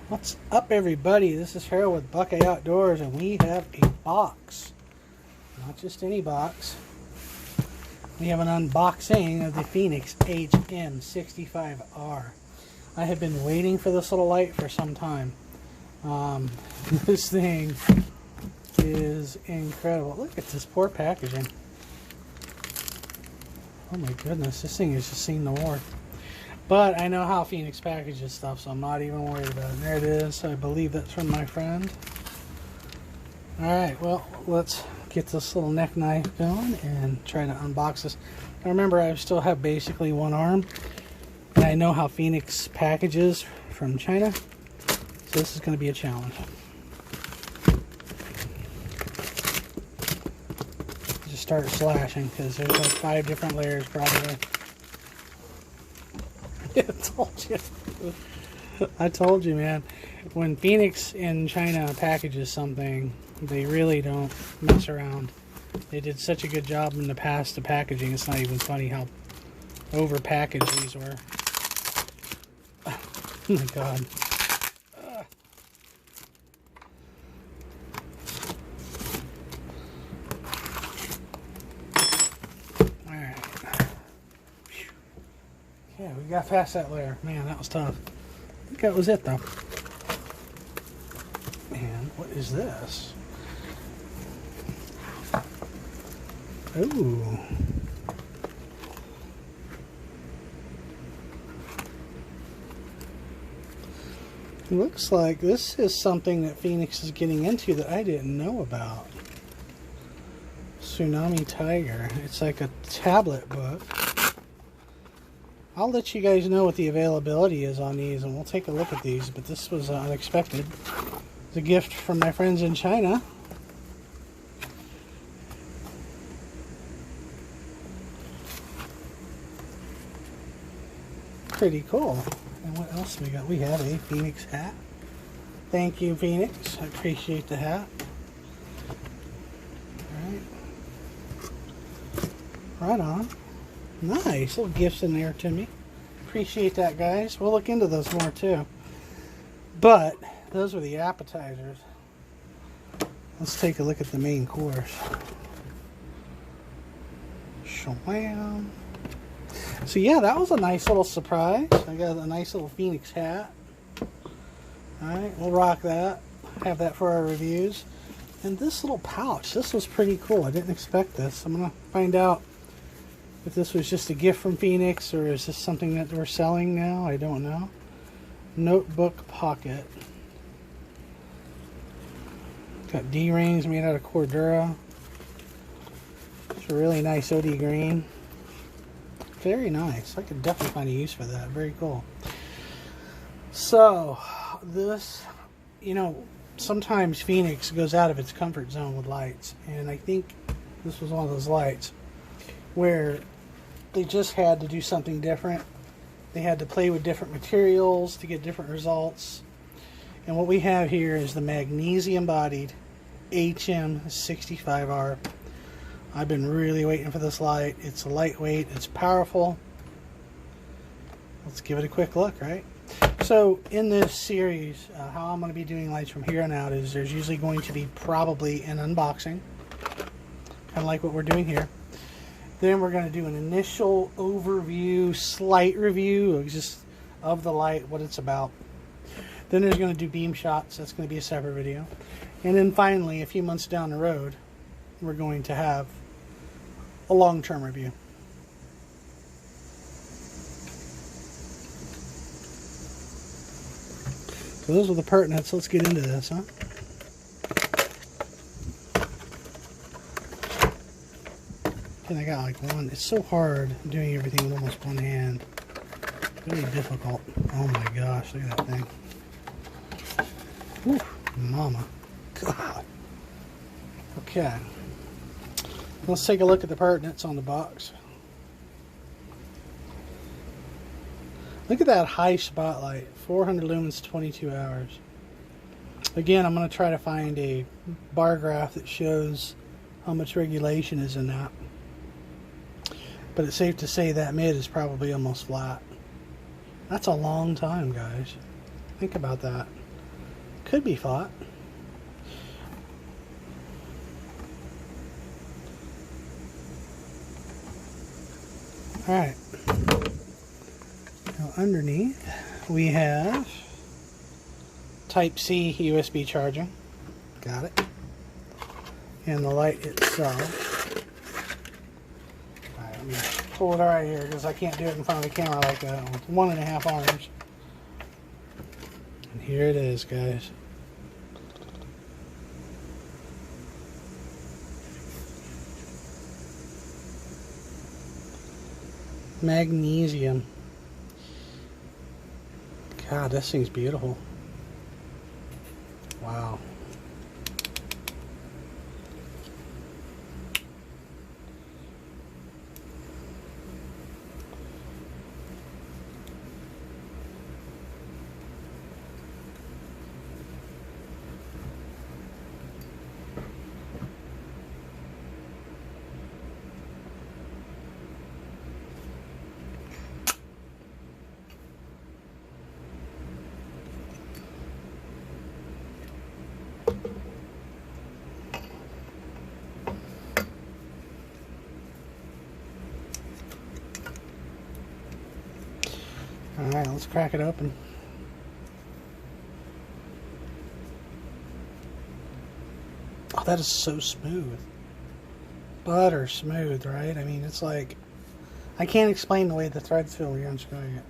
What's up, everybody? This is Harold with Buckeye Outdoors, and we have a box. Not just any box. We have an unboxing of the Fenix HM65R. I have been waiting for this little light for some time. This thing is incredible. Look at this poor packaging. Oh my goodness, this thing has just seen the war. But I know how Fenix packages stuff, so I'm not even worried about it. There it is. I believe that's from my friend. Alright, well, let's get this little neck knife going and try to unbox this. Now remember, I still have basically one arm. And I know how Fenix packages from China. So this is going to be a challenge. Just start slashing, because there's like 5 different layers probably. I told you, man. When Fenix in China packages something, they really don't mess around. They did such a good job in the past of packaging. It's not even funny how over-packaged these were. Oh my god. Yeah, we got past that layer. Man, that was tough. I think that was it, though. Man, what is this? Ooh. It looks like this is something that Fenix is getting into that I didn't know about. Tsunami Tiger. It's like a tablet book. I'll let you guys know what the availability is on these, and we'll take a look at these, but this was unexpected. It's a gift from my friends in China. Pretty cool. And what else we got? We have a Fenix hat. Thank you, Fenix. I appreciate the hat. Right on. Nice little gifts in there to me. Appreciate that, guys. We'll look into those more too. But those were the appetizers. Let's take a look at the main course. Shwam. So yeah, that was a nice little surprise. I got a nice little Fenix hat. Alright, we'll rock that. Have that for our reviews. And this little pouch, this was pretty cool. I didn't expect this. I'm going to find out if this was just a gift from Fenix, or is this something that we're selling now? I don't know. Notebook pocket. Got D-rings made out of Cordura. It's a really nice OD green. Very nice. I could definitely find a use for that. Very cool. So, this, you know, sometimes Fenix goes out of its comfort zone with lights. And I think this was one of those lights where they just had to do something different. They had to play with different materials to get different results. And what we have here is the magnesium bodied HM65R. I've been really waiting for this light. It's lightweight, it's powerful. Let's give it a quick look, right? So in this series, how I'm going to be doing lights from here on out is there's usually going to be probably an unboxing, kind of like what we're doing here. Then we're going to do an initial overview, slight review of the light, what it's about. Then there's going to do beam shots. That's going to be a separate video. And then finally, a few months down the road, we're going to have a long-term review. So those are the pertinents. Let's get into this, huh? And I got like one. It's so hard doing everything with almost one hand. Really difficult. Oh my gosh, look at that thing. Whew, mama. God. Okay. Let's take a look at the pertinents on the box. Look at that high spotlight. 400 lumens, 22 hours. Again, I'm going to try to find a bar graph that shows how much regulation is in that. But it's safe to say that mid is probably almost flat. That's a long time, guys. Think about that. Could be fought. Alright. Now underneath we have Type-C USB charging. Got it. And the light itself. Alright, let me pull it right here because I can't do it in front of the camera like that with 1.5 arms. And here it is, guys. Magnesium. God, this thing's beautiful. Wow. Alright, let's crack it open. Oh, that is so smooth. Butter smooth, right? I mean, it's like, I can't explain the way the threads feel when you're unscrewing it.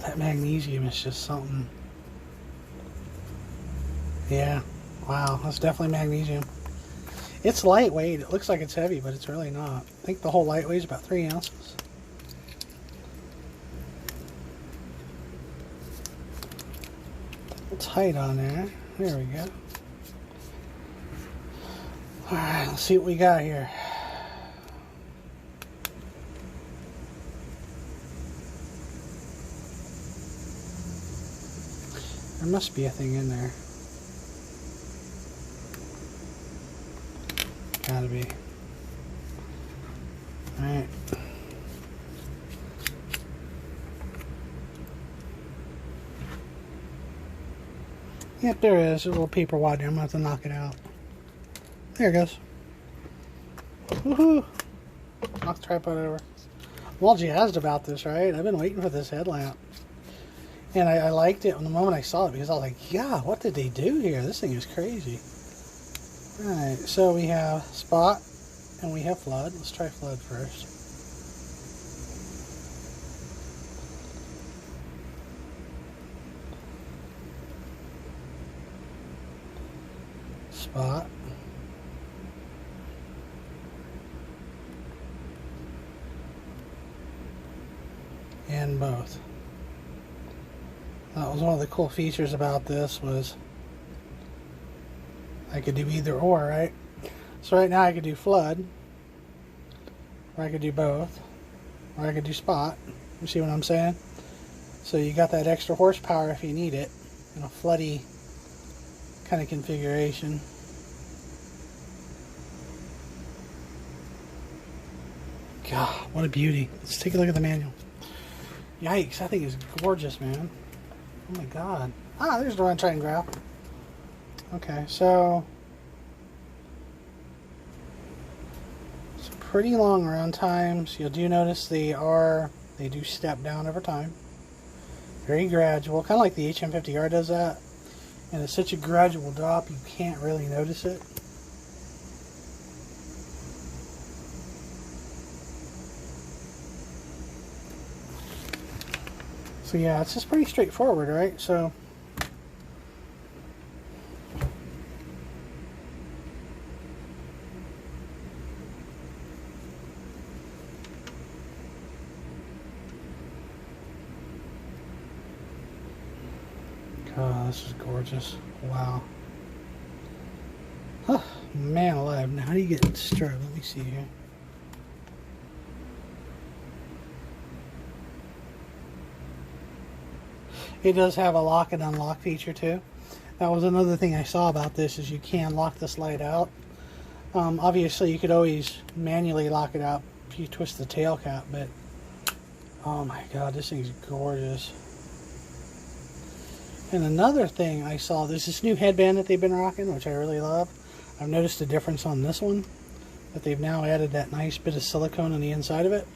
That magnesium is just something. Yeah, wow, that's definitely magnesium. It's lightweight. It looks like it's heavy, but it's really not. I think the whole light weighs about 3 ounces. Tight on there. There we go. Alright, let's see what we got here. There must be a thing in there. Gotta be. Alright. Yep, there is. There's a little paper wad there. I'm going to have to knock it out. There it goes. Woohoo! Knock the tripod over. I'm all jazzed about this, right? I've been waiting for this headlamp. And I liked it the moment I saw it because I was like, yeah, what did they do here? This thing is crazy. Alright, so we have spot and we have flood. Let's try flood first. Spot. And both. That was one of the cool features about this was I could do either or, right? So right now I could do flood, or I could do both, or I could do spot. You see what I'm saying? So you got that extra horsepower if you need it in a floody kind of configuration. God, what a beauty. Let's take a look at the manual. Yikes, that thing is gorgeous, man. Oh my god. Ah, there's the one I'm trying to grab. Okay, so it's pretty long run times. You do notice they do step down over time. Very gradual, kind of like the HM50R does that. And it's such a gradual drop you can't really notice it. So yeah, it's just pretty straightforward, right? So God, this is gorgeous. Wow. Huh. man alive. Now, how do you get strobe? Let me see here. It does have a lock and unlock feature too. That was another thing I saw about this, is you can lock this light out. Obviously you could always manually lock it out if you twist the tail cap, but oh my god, this thing's gorgeous. And another thing I saw, there's this new headband that they've been rocking, which I really love. I've noticed a difference on this one, that they've now added that nice bit of silicone on the inside of it.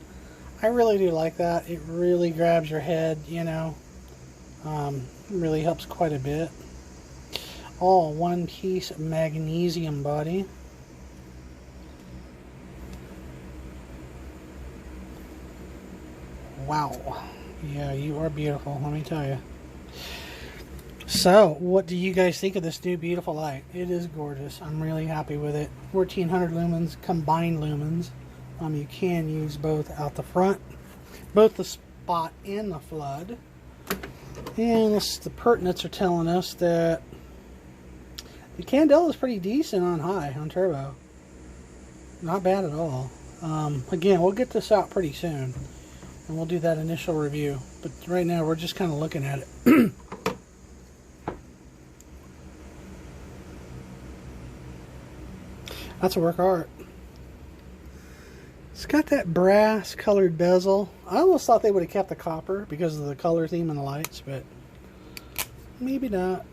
I really do like that. It really grabs your head, you know. Really helps quite a bit. All one piece magnesium body. Wow. Yeah, you are beautiful, let me tell you. So, what do you guys think of this new beautiful light? It is gorgeous. I'm really happy with it. 1400 lumens, combined lumens. You can use both out the front, both the spot and the flood. And the pertinents are telling us that the candela is pretty decent on high, on turbo. Not bad at all. Again, we'll get this out pretty soon, and we'll do that initial review. But right now, we're just kind of looking at it. That's a work of art. It's got that brass colored bezel. I almost thought they would have kept the copper because of the color theme in the lights, but maybe not.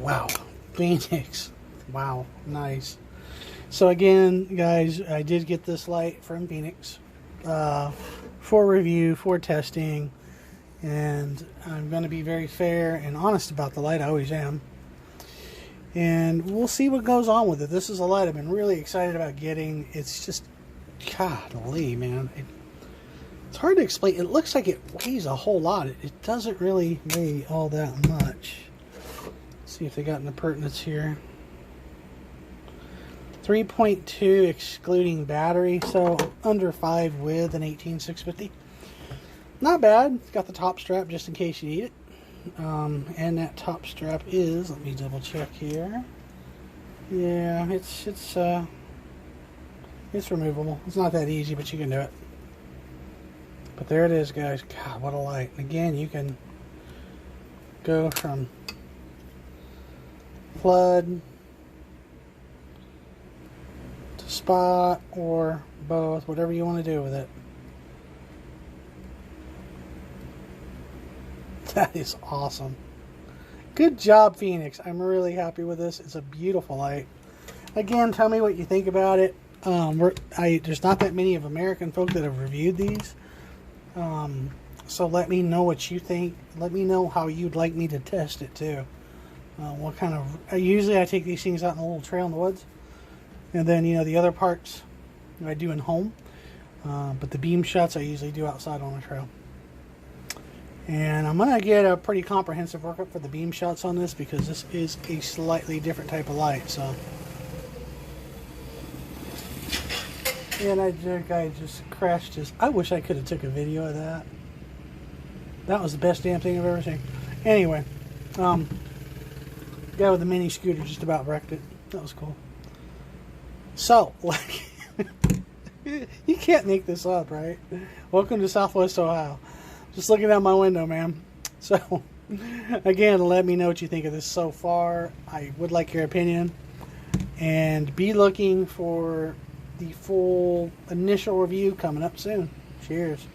Wow. Fenix. Wow. Nice. So again, guys, I did get this light from Fenix for review, for testing, and I'm going to be very fair and honest about the light. I always am. And we'll see what goes on with it. This is a light I've been really excited about getting. It's just, golly, man. It's hard to explain. It looks like it weighs a whole lot. It doesn't really weigh all that much. Let's see if they got in the pertinence here. 3.2 excluding battery, so under 5 with an 18650. Not bad. It's got the top strap just in case you need it. And that top strap is, let me double check here. Yeah, it's removable. It's not that easy, but you can do it. But there it is, guys. God, what a light. And again, you can go from flood to spot or both, whatever you want to do with it. That is awesome. Good job, Fenix. I'm really happy with this. It's a beautiful light. Again, tell me what you think about it. There's not that many of American folk that have reviewed these. So let me know what you think. Let me know how you'd like me to test it too. What kind of... usually I take these things out in a little trail in the woods. And then, you know, the other parts I do in home. But the beam shots I usually do outside on the trail. And I'm going to get a pretty comprehensive workup for the beam shots on this because this is a slightly different type of light. So, and that guy just crashed his... I wish I could have took a video of that. That was the best damn thing I've ever seen. Anyway, guy with the mini scooter just about wrecked it. That was cool. So, like, you can't make this up, right? Welcome to Southwest Ohio. Just looking out my window, man. So, again, let me know what you think of this so far. I would like your opinion. And be looking for the full initial review coming up soon. Cheers.